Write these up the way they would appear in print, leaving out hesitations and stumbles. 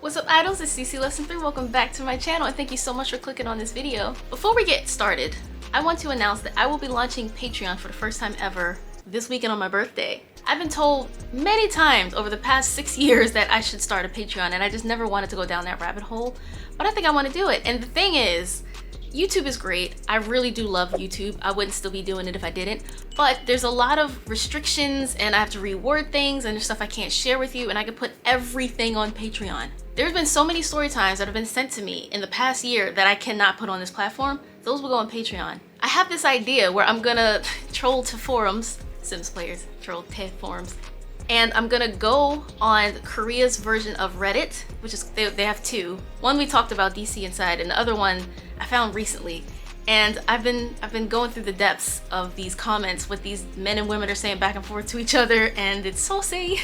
What's up, idols? It's CC Lesson 3. Welcome back to my channel and thank you so much for clicking on this video. Before we get started, I want to announce that I will be launching Patreon for the first time ever this weekend on my birthday. I've been told many times over the past 6 years that I should start a Patreon, and I just never wanted to go down that rabbit hole, but I think I want to do it. And the thing is, YouTube is great. I really do love YouTube. I wouldn't still be doing it if I didn't, but there's a lot of restrictions and I have to reword things and there's stuff I can't share with you, and I can put everything on Patreon. There's been so many story times that have been sent to me in the past year that I cannot put on this platform. Those will go on Patreon. I have this idea where I'm gonna troll to forums, Sims players, troll to forums, and I'm gonna go on Korea's version of Reddit, which is, they have two. One we talked about, DC Inside, and the other one I found recently. And I've been going through the depths of these comments, what these men and women are saying back and forth to each other, and it's so silly.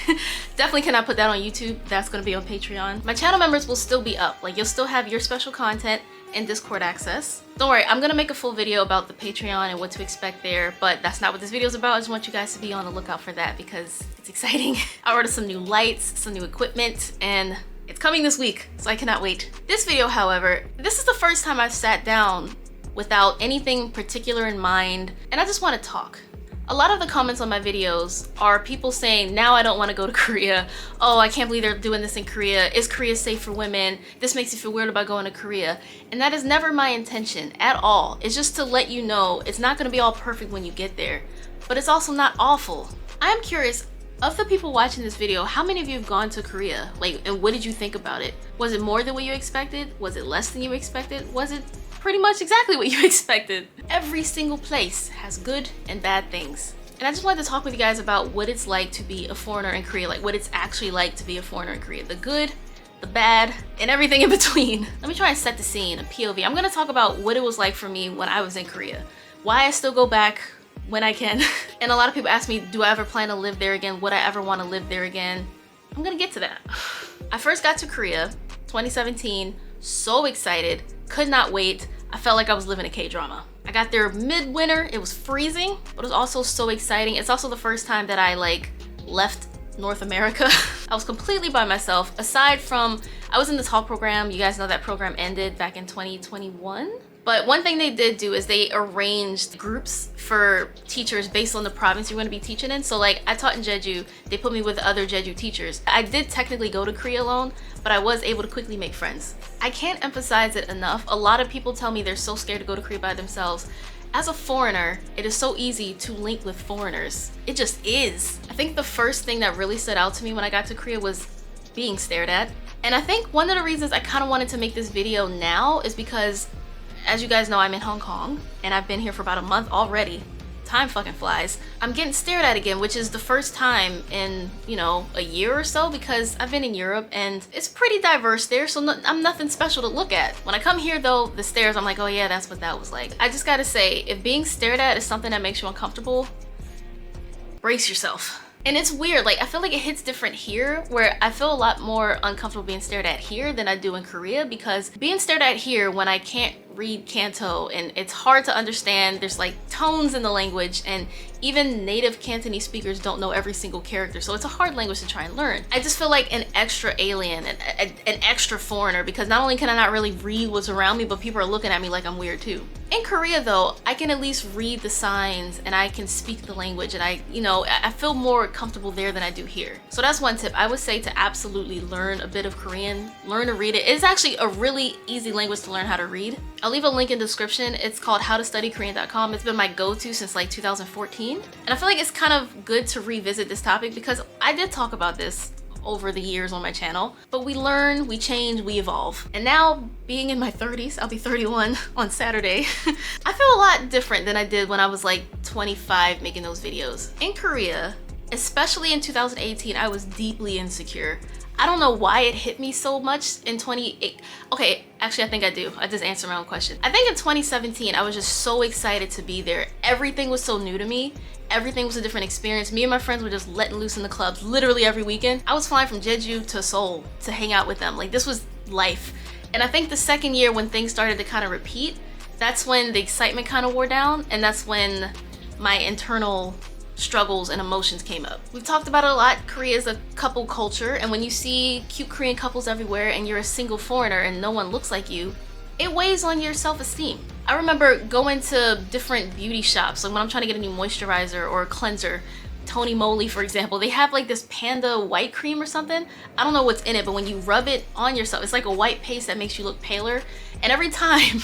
Definitely cannot put that on YouTube. That's gonna be on Patreon. My channel members will still be up. Like, you'll still have your special content and Discord access. Don't worry, I'm gonna make a full video about the Patreon and what to expect there, but that's not what this video is about. I just want you guys to be on the lookout for that because it's exciting. I ordered some new lights, some new equipment, and it's coming this week, so I cannot wait. This video, however, this is the first time I've sat down without anything particular in mind, and I just want to talk. A lot of the comments on my videos are people saying, now I don't want to go to Korea. Oh, I can't believe they're doing this in Korea. Is Korea safe for women? This makes you feel weird about going to Korea. And that is never my intention at all. It's just to let you know it's not going to be all perfect when you get there, but it's also not awful. I'm curious, of the people watching this video, how many of you have gone to Korea? Like, and what did you think about it? Was it more than what you expected? Was it less than you expected? Was it pretty much exactly what you expected? Every single place has good and bad things. And I just wanted to talk with you guys about what it's like to be a foreigner in Korea, like what it's actually like to be a foreigner in Korea. The good, the bad, and everything in between. Let me try and set the scene, a POV. I'm gonna talk about what it was like for me when I was in Korea, why I still go back when I can. And a lot of people ask me, do I ever plan to live there again? Would I ever want to live there again? I'm gonna get to that. I first got to Korea, 2017, so excited, could not wait. I felt like I was living a K-drama. I got there mid-winter, it was freezing, but it was also so exciting. It's also the first time that I left North America. I was completely by myself, aside from, I was in the talk program. You guys know that program ended back in 2021. But one thing they did do is they arranged groups for teachers based on the province you're going to be teaching in. So like, I taught in Jeju, they put me with other Jeju teachers. I did technically go to Korea alone, but I was able to quickly make friends. I can't emphasize it enough. A lot of people tell me they're so scared to go to Korea by themselves. As a foreigner, it is so easy to link with foreigners. It just is. I think the first thing that really stood out to me when I got to Korea was being stared at. And I think one of the reasons I kind of wanted to make this video now is because, as you guys know, I'm in Hong Kong and I've been here for about a month already. Time fucking flies. I'm getting stared at again, which is the first time in, you know, a year or so, because I've been in Europe and it's pretty diverse there, so I'm nothing special to look at. When I come here though, the stares, I'm like, oh yeah, that's what that was like. I just gotta say, if being stared at is something that makes you uncomfortable, brace yourself. And it's weird, like I feel like it hits different here, where I feel a lot more uncomfortable being stared at here than I do in Korea, because being stared at here when I can't read Canto and it's hard to understand, there's like tones in the language, and even native Cantonese speakers don't know every single character, so it's a hard language to try and learn. I just feel like an extra alien, an extra foreigner, because not only can I not really read what's around me, but people are looking at me like I'm weird too. In Korea though, I can at least read the signs and I can speak the language, and I feel more comfortable there than I do here. So that's one tip. I would say to absolutely learn a bit of Korean, learn to read it. It's actually a really easy language to learn how to read. I'll leave a link in the description. It's called howtostudykorean.com. It's been my go-to since like 2014. And I feel like it's kind of good to revisit this topic because I did talk about this over the years on my channel, but we learn, we change, we evolve. And now being in my 30s, I'll be 31 on Saturday, I feel a lot different than I did when I was like 25 making those videos. In Korea, especially in 2018, I was deeply insecure. I don't know why it hit me so much in 2018. Okay, actually I think I do. I just answered my own question. I think in 2017, I was just so excited to be there. Everything was so new to me. Everything was a different experience. Me and my friends were just letting loose in the clubs literally every weekend. I was flying from Jeju to Seoul to hang out with them. Like, this was life. And I think the second year when things started to kind of repeat, that's when the excitement kind of wore down, and that's when my internal struggles and emotions came up. We've talked about it a lot. Korea is a couple culture, and when you see cute Korean couples everywhere and you're a single foreigner and no one looks like you, it weighs on your self-esteem. I remember going to different beauty shops, like when I'm trying to get a new moisturizer or a cleanser. Tony Moly, for example, they have like this panda white cream or something. I don't know what's in it, but when you rub it on yourself, it's like a white paste that makes you look paler. And every time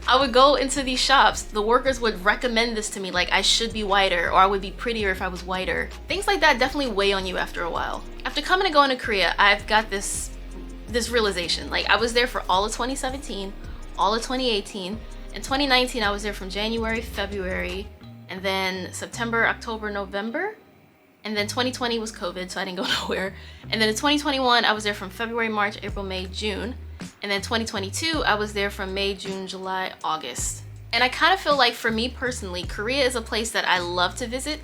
I would go into these shops, the workers would recommend this to me, like I should be whiter, or I would be prettier if I was whiter. Things like that definitely weigh on you after a while. After coming and going to Korea, I've got this realization. Like, I was there for all of 2017, all of 2018, and 2019 I was there from January, February, and then September, October, November, and then 2020 was COVID, so I didn't go nowhere. And then in 2021 I was there from February, March, April, May, June, and then 2022 I was there from May, June, July, August. And I kind of feel like, for me personally, Korea is a place that I love to visit,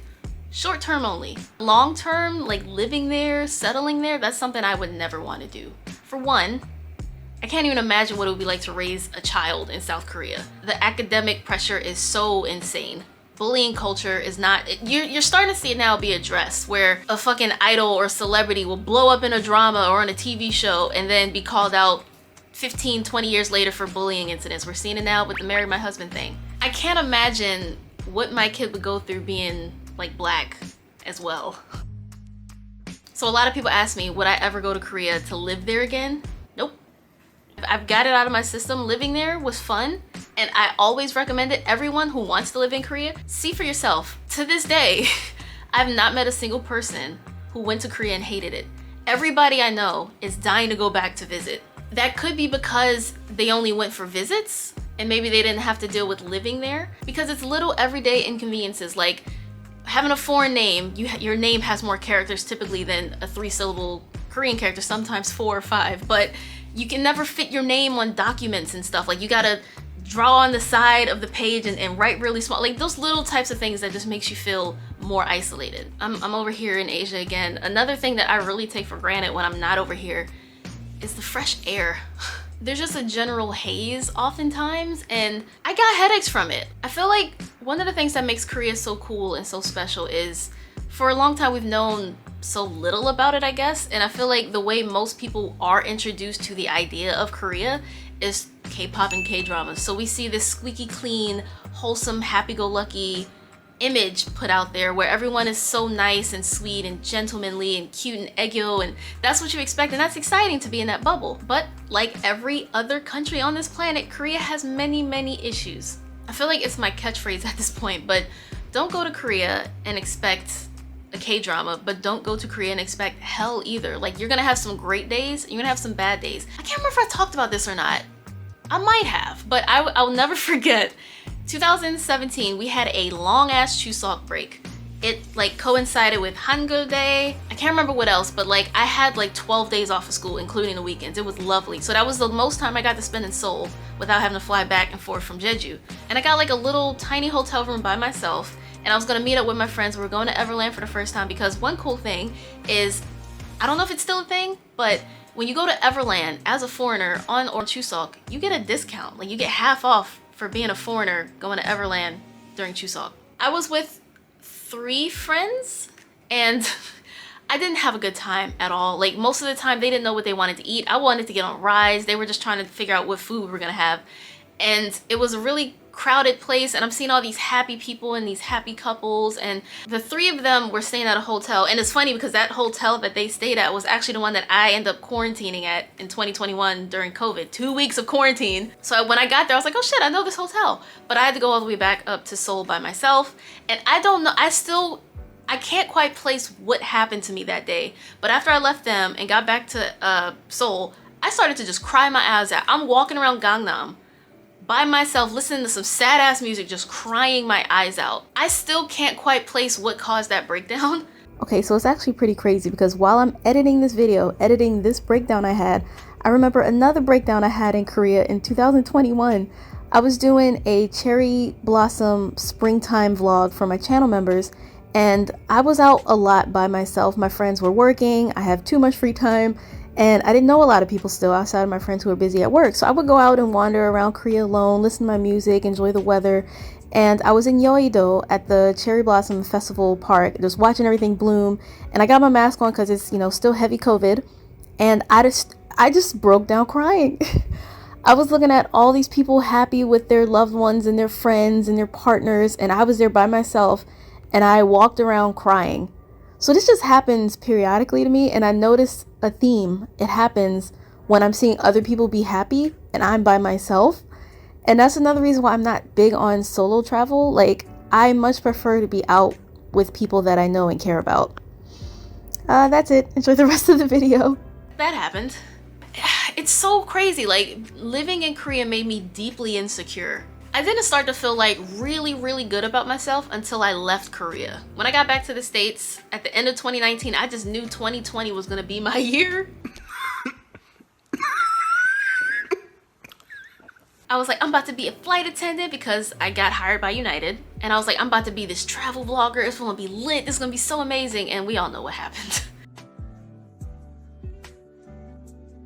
short term only. Long term, like living there, settling there, that's something I would never want to do. For one, I can't even imagine what it would be like to raise a child in South Korea. The academic pressure is so insane. Bullying culture is not, you're starting to see it now be addressed, where a fucking idol or celebrity will blow up in a drama or on a TV show and then be called out 15, 20 years later for bullying incidents. We're seeing it now with the Marry My Husband thing. I can't imagine what my kid would go through being like black as well. So a lot of people ask me, would I ever go to Korea to live there again? Nope. I've got it out of my system. Living there was fun, and I always recommend it. Everyone who wants to live in Korea, see for yourself. To this day, I've not met a single person who went to Korea and hated it. Everybody I know is dying to go back to visit. That could be because they only went for visits, and maybe they didn't have to deal with living there, because it's little everyday inconveniences, like having a foreign name. Your name has more characters typically than a 3-syllable Korean character, sometimes 4 or 5, but you can never fit your name on documents and stuff. Like, you gotta draw on the side of the page and write really small, like those little types of things that just makes you feel more isolated. I'm over here in Asia again. Another thing that I really take for granted when I'm not over here is the fresh air. There's just a general haze oftentimes, and I got headaches from it. I feel like one of the things that makes Korea so cool and so special is, for a long time we've known so little about it, I guess, and I feel like the way most people are introduced to the idea of Korea is K-pop and K-dramas. So we see this squeaky clean, wholesome, happy-go-lucky image put out there where everyone is so nice and sweet and gentlemanly and cute and aegyo, and that's what you expect, and that's exciting to be in that bubble. But like every other country on this planet, Korea has many issues. I feel like it's my catchphrase at this point, but don't go to Korea and expect a K-drama, but don't go to Korea and expect hell either. Like, you're gonna have some great days, you're gonna have some bad days. I can't remember if I talked about this or not. I might have, but I'll never forget 2017, we had a long ass Chuseok break. It like coincided with Hangul Day. I can't remember what else, but like I had like 12 days off of school, including the weekends. It was lovely. So that was the most time I got to spend in Seoul without having to fly back and forth from Jeju. And I got like a little tiny hotel room by myself, and I was gonna meet up with my friends. We were going to Everland for the first time, because one cool thing is, I don't know if it's still a thing, but when you go to Everland as a foreigner on Chuseok, you get a discount. Like, you get half off for being a foreigner going to Everland during Chuseok. I was with 3 friends, and I didn't have a good time at all. Like, most of the time they didn't know what they wanted to eat. I wanted to get on rides. They were just trying to figure out what food we were gonna have. And it was a really crowded place, and I'm seeing all these happy people and these happy couples, and the 3 of them were staying at a hotel. And it's funny because that hotel that they stayed at was actually the one that I ended up quarantining at in 2021 during COVID. 2 weeks of quarantine. So when I got there, I was like, oh shit, I know this hotel. But I had to go all the way back up to Seoul by myself, and I don't know, I can't quite place what happened to me that day. But after I left them and got back to Seoul, I started to just cry my eyes out. I'm walking around Gangnam by myself, listening to some sad ass music, just crying my eyes out. I still can't quite place what caused that breakdown. Okay, so it's actually pretty crazy, because while I'm editing this video, editing this breakdown I had, I remember another breakdown I had in Korea in 2021. I was doing a cherry blossom springtime vlog for my channel members, and I was out a lot by myself. My friends were working, I have too much free time, And I didn't know a lot of people still outside of my friends who were busy at work. So I would go out and wander around Korea alone, listen to my music, enjoy the weather. And I was in Yeouido at the Cherry Blossom Festival Park, just watching everything bloom. And I got my mask on because it's, still heavy COVID. And I just broke down crying. I was looking at all these people happy with their loved ones and their friends and their partners. And I was there by myself and I walked around crying. So this just happens periodically to me, and I notice a theme. It happens when I'm seeing other people be happy and I'm by myself. And that's another reason why I'm not big on solo travel. Like, I much prefer to be out with people that I know and care about. That's it. Enjoy the rest of the video. That happened. It's so crazy. Like, living in Korea made me deeply insecure. I didn't start to feel like really, really good about myself until I left Korea. When I got back to the States at the end of 2019, I just knew 2020 was gonna be my year. I was like, I'm about to be a flight attendant because I got hired by United. And I was like, I'm about to be this travel vlogger. It's gonna be lit. It's gonna be so amazing. And we all know what happened.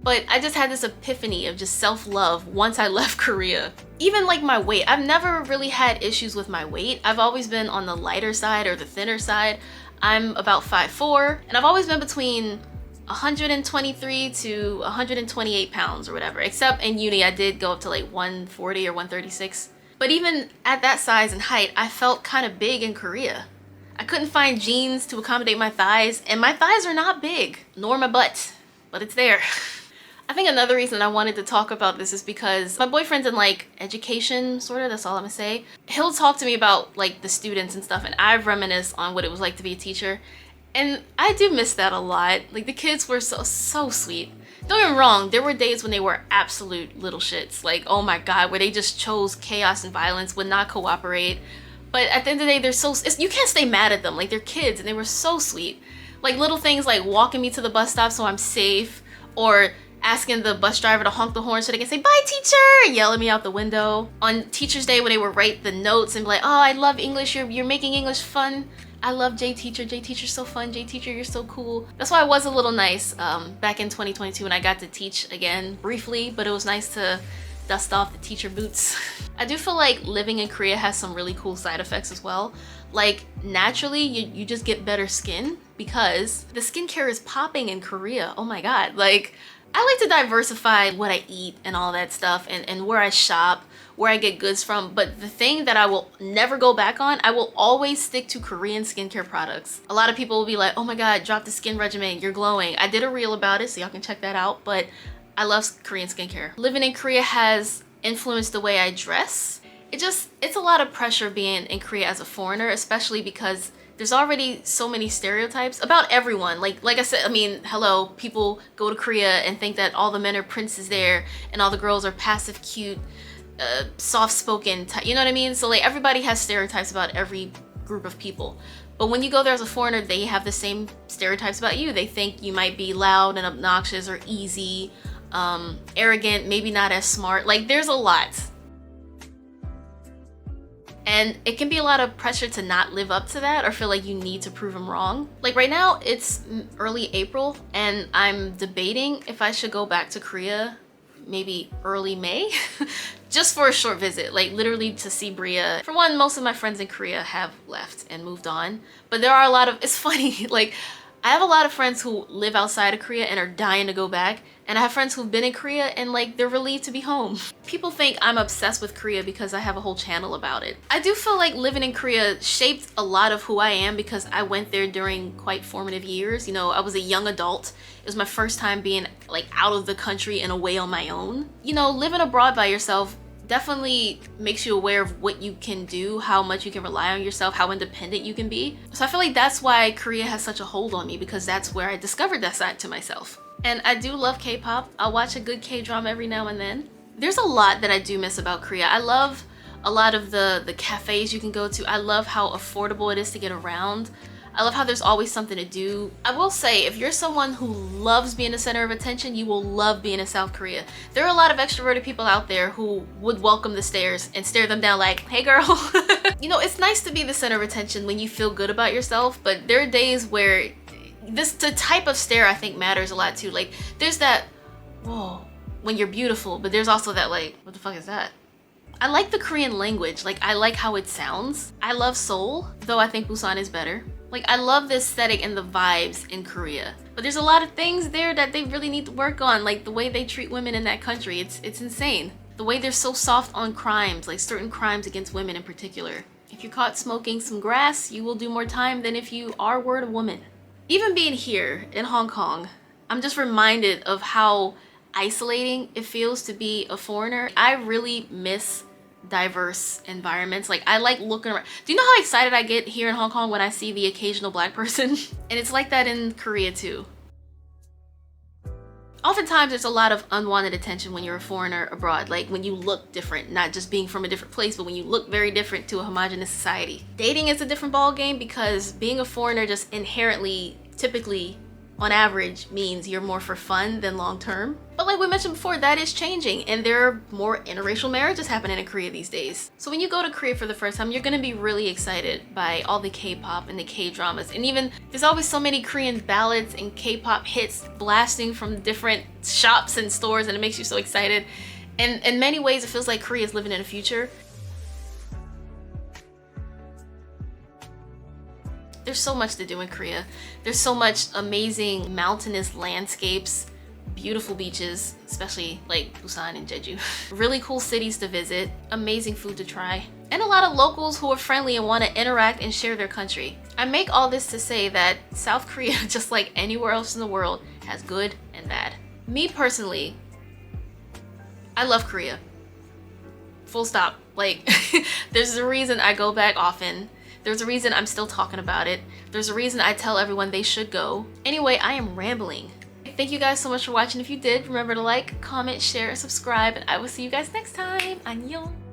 But I just had this epiphany of just self-love once I left Korea. Even like my weight, I've never really had issues with my weight. I've always been on the lighter side or the thinner side. I'm about 5'4", and I've always been between 123 to 128 pounds or whatever. Except in uni, I did go up to like 140 or 136. But even at that size and height, I felt kind of big in Korea. I couldn't find jeans to accommodate my thighs, and my thighs are not big, nor my butt, but it's there. I think another reason I wanted to talk about this is because my boyfriend's in like education, sort of, that's all I'm gonna say. He'll talk to me about like the students and stuff, and I reminisce on what it was like to be a teacher. And I do miss that a lot. Like, the kids were so sweet. Don't get me wrong, there were days when they were absolute little shits. Like, oh my God, where they just chose chaos and violence, would not cooperate. But at the end of the day, you can't stay mad at them. Like, they're kids and they were so sweet. Like, little things like walking me to the bus stop so I'm safe, or asking the bus driver to honk the horn so they can say, "Bye, teacher," and yell at me out the window. On Teacher's Day, when they would write the notes and be like, "Oh, I love English, you're making English fun. I love J Teacher. J Teacher's so fun. J Teacher, you're so cool." That's why it was a little nice back in 2022 when I got to teach again briefly, but it was nice to dust off the teacher boots. I do feel like living in Korea has some really cool side effects as well. Like, naturally, you just get better skin because the skincare is popping in Korea. Oh my God. Like, I like to diversify what I eat and all that stuff, and where I shop, where I get goods from. But the thing that I will never go back on, I will always stick to Korean skincare products. A lot of people will be like, "Oh my God, drop the skin regimen, you're glowing." I did a reel about it, so y'all can check that out. But I love Korean skincare. Living in Korea has influenced the way I dress. It's a lot of pressure being in Korea as a foreigner, especially because there's already so many stereotypes about everyone. Like I said, I mean, hello, people go to Korea and think that all the men are princes there and all the girls are passive, cute, soft-spoken type, you know what I mean? So like, everybody has stereotypes about every group of people. But when you go there as a foreigner, they have the same stereotypes about you. They think you might be loud and obnoxious or easy, arrogant, maybe not as smart. Like, there's a lot. And it can be a lot of pressure to not live up to that or feel like you need to prove them wrong. Like, right now, it's early April, and I'm debating if I should go back to Korea maybe early May, just for a short visit, like literally to see Bria. For one, most of my friends in Korea have left and moved on, but there are a lot of, it's funny, like, I have a lot of friends who live outside of Korea and are dying to go back. And I have friends who've been in Korea and like, they're relieved to be home. People think I'm obsessed with Korea because I have a whole channel about it. I do feel like living in Korea shaped a lot of who I am because I went there during quite formative years. You know, I was a young adult. It was my first time being like out of the country and away on my own. You know, living abroad by yourself definitely makes you aware of what you can do, how much you can rely on yourself, how independent you can be. So I feel like that's why Korea has such a hold on me, because that's where I discovered that side to myself. And I do love K-pop. I'll watch a good K-drama every now and then. There's a lot that I do miss about Korea. I love a lot of the cafes you can go to. I love how affordable it is to get around. I love how there's always something to do. I will say, if you're someone who loves being the center of attention, you will love being in South Korea. There are a lot of extroverted people out there who would welcome the stares and stare them down like, "Hey girl." You know, it's nice to be the center of attention when you feel good about yourself, but there are days where the type of stare I think matters a lot too. Like there's that, whoa, when you're beautiful, but there's also that like, what the fuck is that? I like the Korean language. Like I like how it sounds. I love Seoul, though I think Busan is better. Like I love the aesthetic and the vibes in Korea. But there's a lot of things there that they really need to work on. Like the way they treat women in that country, it's insane. The way they're so soft on crimes, like certain crimes against women in particular. If you're caught smoking some grass, you will do more time than if you were a woman. Even being here in Hong Kong, I'm just reminded of how isolating it feels to be a foreigner. I really miss diverse environments. Like I like looking around. Do you know how excited I get here in Hong Kong when I see the occasional black person? And it's like that in Korea too. Oftentimes there's a lot of unwanted attention when you're a foreigner abroad, like when you look different, not just being from a different place, but when you look very different to a homogenous society. Dating is a different ball game because being a foreigner just inherently, typically, on average, means you're more for fun than long term. But like we mentioned before, that is changing and there are more interracial marriages happening in Korea these days. So when you go to Korea for the first time, you're gonna be really excited by all the K-pop and the K-dramas. And even there's always so many Korean ballads and K-pop hits blasting from different shops and stores, and it makes you so excited. And in many ways, it feels like Korea is living in a future. There's so much to do in Korea. There's so much amazing mountainous landscapes, beautiful beaches, especially like Busan and Jeju. Really cool cities to visit, amazing food to try, and a lot of locals who are friendly and want to interact and share their country. I make all this to say that South Korea, just like anywhere else in the world, has good and bad. Me personally, I love Korea. Full stop. Like, there's a reason I go back often. There's a reason I'm still talking about it. There's a reason I tell everyone they should go. Anyway, I am rambling. Thank you guys so much for watching. If you did, remember to like, comment, share, subscribe, and I will see you guys next time. Annyeong!